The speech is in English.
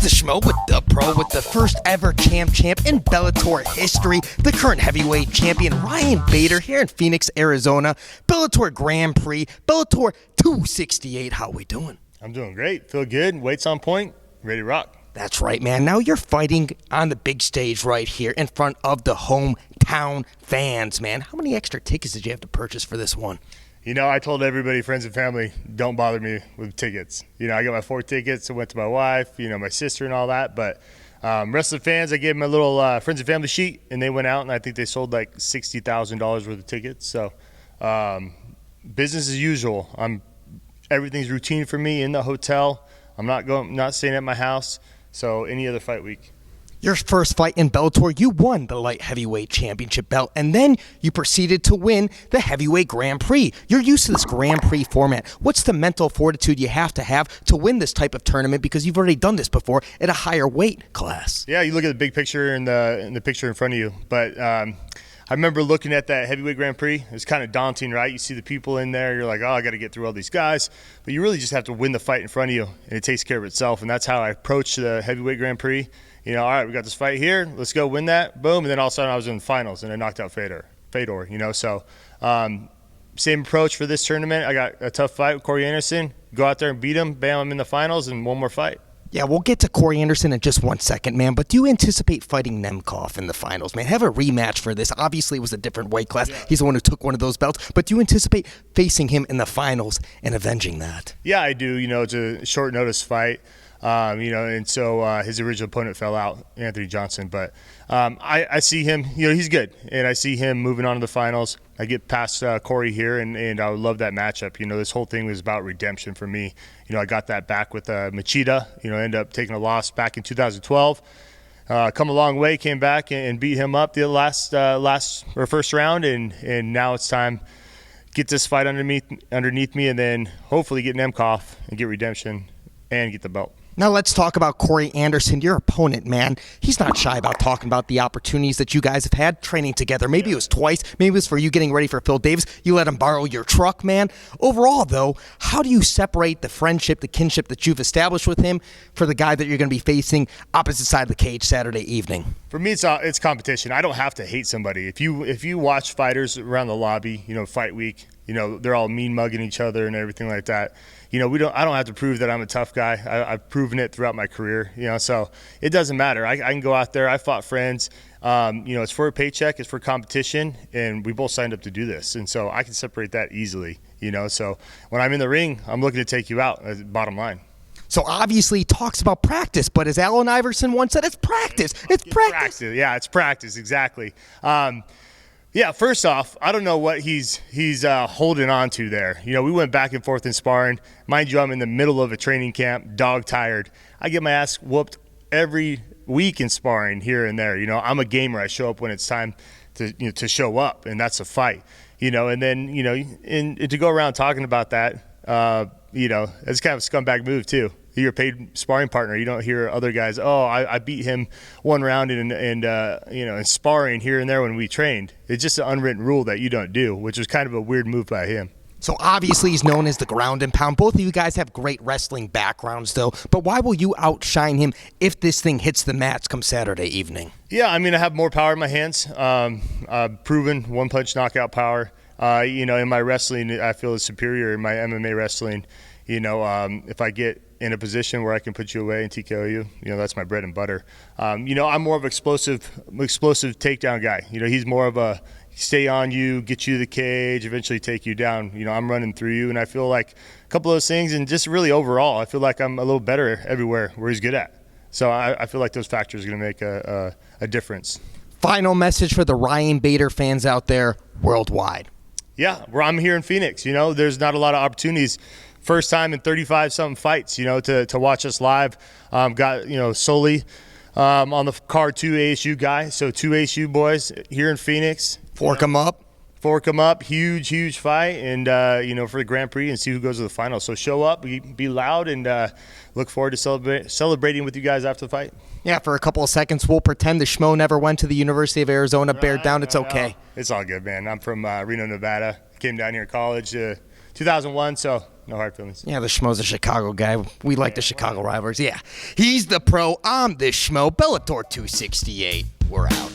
the Schmo with the pro, with the first ever champ in Bellator history, the current heavyweight champion Ryan Bader here in Phoenix, Arizona. Bellator Grand Prix, Bellator 268. How we doing? I'm doing great. Feel good. Weight's on point. Ready to rock. That's right, man. Now you're fighting on the big stage right here in front of the hometown fans, man. How many extra tickets did you have to purchase for this one? You know, I told everybody, friends and family, don't bother me with tickets. You know, I got my 4 tickets. I went to my wife, my sister and all that. But rest of the fans, I gave them a little friends and family sheet, and they went out, and I think they sold like $60,000 worth of tickets. So business as usual. Everything's routine for me in the hotel. I'm not staying at my house. So any other fight week. Your first fight in Bellator, you won the light heavyweight championship belt, and then you proceeded to win the heavyweight Grand Prix. You're used to this Grand Prix format. What's the mental fortitude you have to win this type of tournament, because you've already done this before at a higher weight class? Yeah, you look at the big picture and the picture in front of you. But I remember looking at that heavyweight Grand Prix. It was kind of daunting, right? You see the people in there. You're like, oh, I got to get through all these guys. But you really just have to win the fight in front of you, and it takes care of itself. And that's how I approached the heavyweight Grand Prix. All right, we got this fight here. Let's go win that. Boom. And then all of a sudden I was in the finals, and I knocked out Fedor. So same approach for this tournament. I got a tough fight with Corey Anderson. Go out there and beat him. Bam, I'm in the finals, and one more fight. Yeah, we'll get to Corey Anderson in just 1 second, man. But do you anticipate fighting Nemkov in the finals, man? Have a rematch for this. Obviously, it was a different weight class. Yeah. He's the one who took one of those belts. But do you anticipate facing him in the finals and avenging that? Yeah, I do. It's a short notice fight. And so his original opponent fell out, Anthony Johnson. But I see him, he's good. And I see him moving on to the finals. I get past Corey here, and I would love that matchup. This whole thing was about redemption for me. I got that back with Machida, ended up taking a loss back in 2012. Come a long way, came back and beat him up the first round, and now it's time get this fight underneath me, and then hopefully get Nemkov and get redemption and get the belt. Now let's talk about Corey Anderson, your opponent, man. He's not shy about talking about the opportunities that you guys have had training together. Maybe it was twice. Maybe it was for you getting ready for Phil Davis. You let him borrow your truck, man. Overall, though, how do you separate the friendship, the kinship that you've established with him for the guy that you're going to be facing opposite side of the cage Saturday evening? For me, it's competition. I don't have to hate somebody. If you watch fighters around the lobby, fight week, they're all mean mugging each other and everything like that. I don't have to prove that I'm a tough guy. I've proven it throughout my career, so it doesn't matter. I can go out there. I fought friends. It's for a paycheck. It's for competition, and we both signed up to do this. And so I can separate that easily, So when I'm in the ring, I'm looking to take you out, bottom line. So obviously he talks about practice, but as Allen Iverson once said, it's practice. It's practice. Yeah, it's practice, exactly. Yeah, first off, I don't know what he's holding on to there. We went back and forth in sparring. Mind you, I'm in the middle of a training camp, dog tired. I get my ass whooped every week in sparring here and there. I'm a gamer. I show up when it's time to show up, and that's a fight. And then and to go around talking about that, it's kind of a scumbag move too. You're a paid sparring partner. You don't hear other guys, oh, I beat him one round in sparring here and there when we trained. It's just an unwritten rule that you don't do, which was kind of a weird move by him. So obviously he's known as the ground and pound. Both of you guys have great wrestling backgrounds, though. But why will you outshine him if this thing hits the mats come Saturday evening? Yeah, I have more power in my hands. I've proven one-punch knockout power. In my wrestling, I feel is superior in my MMA wrestling. If I get in a position where I can put you away and TKO you, that's my bread and butter. I'm more of an explosive takedown guy. He's more of a stay on you, get you to the cage, eventually take you down. I'm running through you, and I feel like a couple of those things, and just really overall, I feel like I'm a little better everywhere where he's good at. So I feel like those factors are going to make a difference. Final message for the Ryan Bader fans out there worldwide. Yeah, I'm here in Phoenix. There's not a lot of opportunities. First time in 35-something fights, to watch us live. Got, Sully on the card, 2 ASU guy. So 2 ASU boys here in Phoenix. Fork them up. Huge fight. And, for the Grand Prix and see who goes to the final. So show up, be loud, and look forward to celebrating with you guys after the fight. Yeah, for a couple of seconds, we'll pretend the Schmo never went to the University of Arizona. Bear down, it's okay. It's all good, man. I'm from Reno, Nevada. Came down here in college 2001, so No hard feelings. Yeah, the Schmo's a Chicago guy. We like the Chicago rivalries. Yeah. He's the pro. I'm the Schmo. Bellator 268. We're out.